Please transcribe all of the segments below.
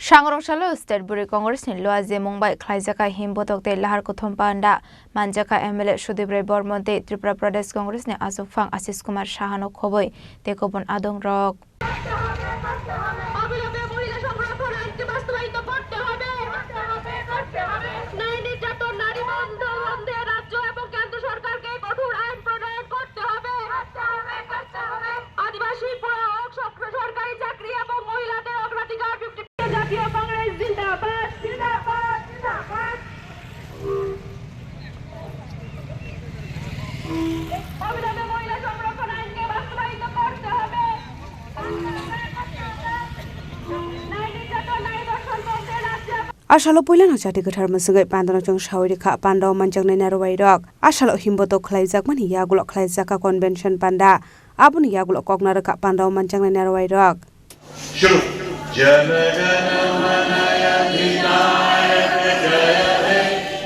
Shangrongshalo State Buri Congress ni Loaze Mumbai Khlaijaka Himbotok te Lahar Kothompa anda Manjaka MLA Sudeep Ray Bormon te Tripura Pradesh Congress ni Asok Phang Asis Kumar Shahano Khoboi te Kopon Adong Rok Asalo puilan hajati gathar masagai pandana jong shawri kha panda manjang nei narwai rok asalo himboto khlaijak mani yagulo khlaijaka convention panda abuni yagulo kokna rakha panda manjang nei narwai rok shuru jana jana manaya vinayaka jaya he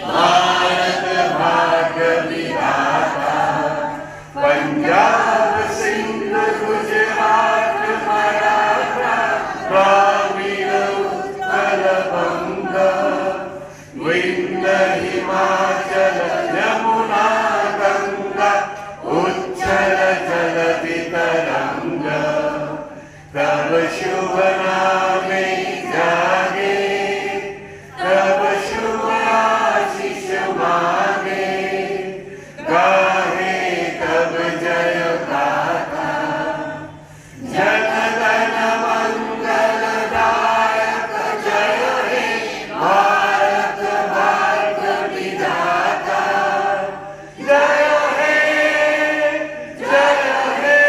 bharat bhagya vidhata Punjab Sindh Gujarat Maratha Dramida Uttal Banga Vindhya Himachal Yamuna Ganga Uchchal Jalati Taranga तब शुभ नामे जागे तब शुभ आशीष मांगे गाहे तब जय गाथा जनगण मंगलदायक जय हे भारत भाग्य विधाता जय हे जय हे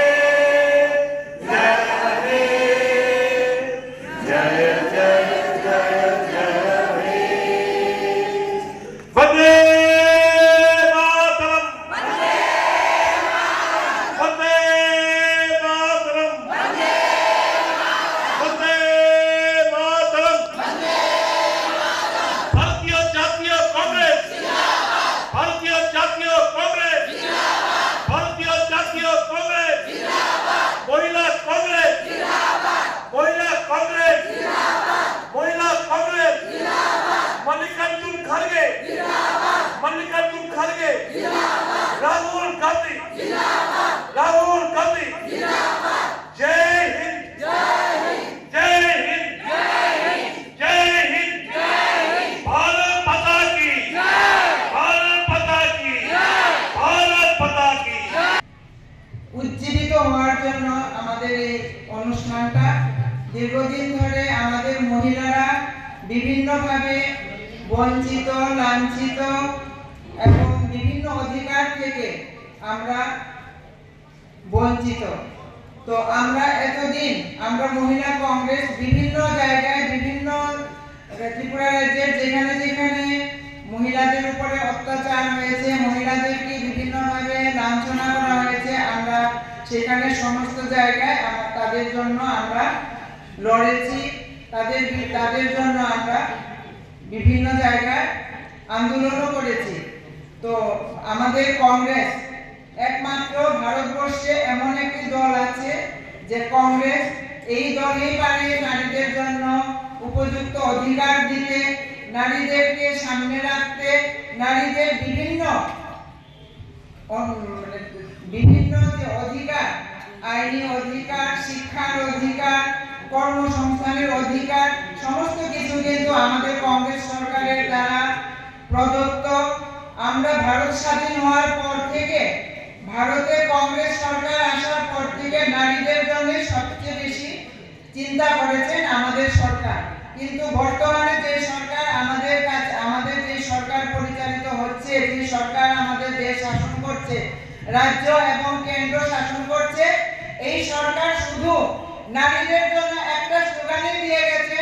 Rahul Gandhi Jai Hind Jai Hind Jai Hind Bharat Mata ki Bharat Mata ki Bharat Mata ki উজ্জীবিত হওয়ার জন্য আমাদের এই অনুষ্ঠানটা দীর্ঘদিন ধরে আমাদের মহিলারা বিভিন্নভাবে বঞ্চিত লাঞ্ছিত এবং বিভিন্ন অধিকার থেকে আমরা বঞ্চিত তো আমরা এতদিন আমরা মহিলা কংগ্রেস বিভিন্ন জায়গায় বিভিন্ন ত্রিপুরা রাজ্যের যেখানে যেখানে মহিলাদের উপরে অত্যাচার হয়েছে মহিলাদেরকে বিভিন্নভাবে লাঞ্ছনা করা হয়েছে আমরা সেখানে সমস্ত জায়গায় তাদের জন্য আমরা লড়েছি তাদের জন্য আমরা বিভিন্ন জায়গায় আন্দোলনও করেছি তো আমাদের কংগ্রেস একমাত্র ভারতবর্ষে এমন একটি দল আছে যে কংগ্রেস এই দলই পারে নারীদের জন্য উপযুক্ত অধিকার দিতে নারীদেরকে সামনে রাখতে নারীদের বিভিন্ন যে অধিকার আইনি অধিকার শিক্ষার অধিকার কর্মসংস্থানের অধিকার সমস্ত কিছু কিন্তু আমাদের কংগ্রেস সরকারের দ্বারা প্রদত্ত আমরা ভারত স্বাধীন হওয়ার পর থেকে ভারতে কংগ্রেস সরকার আসার পর থেকে নারীদের জন্য সবচেয়ে বেশি চিন্তা করেছেন আমাদের সরকার কিন্তু বর্তমানে যে সরকার আমাদের যে সরকার পরিচালিত হচ্ছে যে সরকার আমাদের দেশ শাসন করছে রাজ্য এবং কেন্দ্র শাসন করছে এই সরকার শুধু নারীদের জন্য একটা স্লোগানই দিয়ে গেছে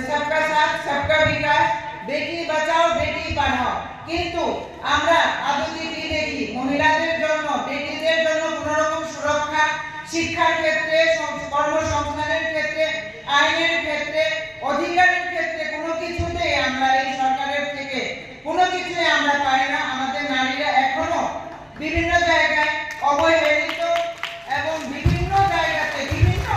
সবকা সাথ সবকা বিকাশ বেটি বাঁচাও বেটি পড়াও কিন্তু আমরা আদতে কি দেখি মহিলাদের জন্য বেটিদের জন্য কোনো রকম সুরক্ষা শিক্ষার ক্ষেত্রে কর্মসংস্থানের ক্ষেত্রে আইনের ক্ষেত্রে অধিকারের ক্ষেত্রে কোনো কিছুতেই আমরা এই সরকারের থেকে কোনো কিছুই আমরা পাই না আমাদের নারীরা এখনো বিভিন্ন জায়গায় অবহেলিত এবং বিভিন্ন জায়গাতে বিভিন্ন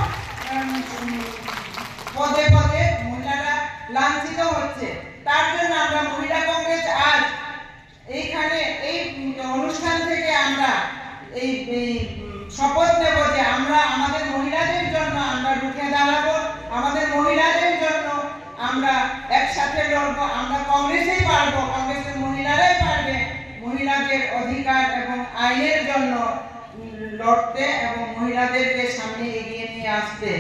পদে পদে মহিলারা লাঞ্ছিত হচ্ছে। তার জন্য আমরা মহিলা কংগ্রেস আজ এইখানে এই অনুষ্ঠান থেকে আমরা এই শপথ নেব যে আমরা আমাদের মহিলাদের জন্য আমরা রুখে দাঁড়াবো, আমাদের মহিলাদের জন্য আমরা একসাথে লড়বো। আমরা কংগ্রেসেই পারবো, কংগ্রেসের মহিলারাই পারবে মহিলাদের অধিকার এবং আইনের জন্য লড়তে এবং মহিলাদেরকে সামনে এগিয়ে নিয়ে আসতে।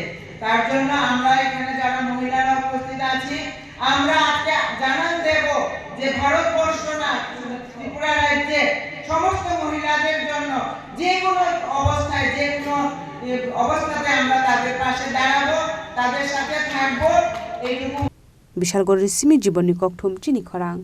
তার জন্য আমরা এখানে যারা মহিলারা উপস্থিত আছি, আমরা আজকে জানান দেব যে ভারতবর্ষ না, ত্রিপুরা রাজ্যে সমস্ত মহিলাদের জন্য যে কোনো অবস্থায়, যে কোনো অবস্থাতে আমরা তাদের পাশে দাঁড়াবো, তাদের সাথে থাকবো। এইটুকু বিশালগড়ের সিমি জীবনী ককথুম চিনি খরাং।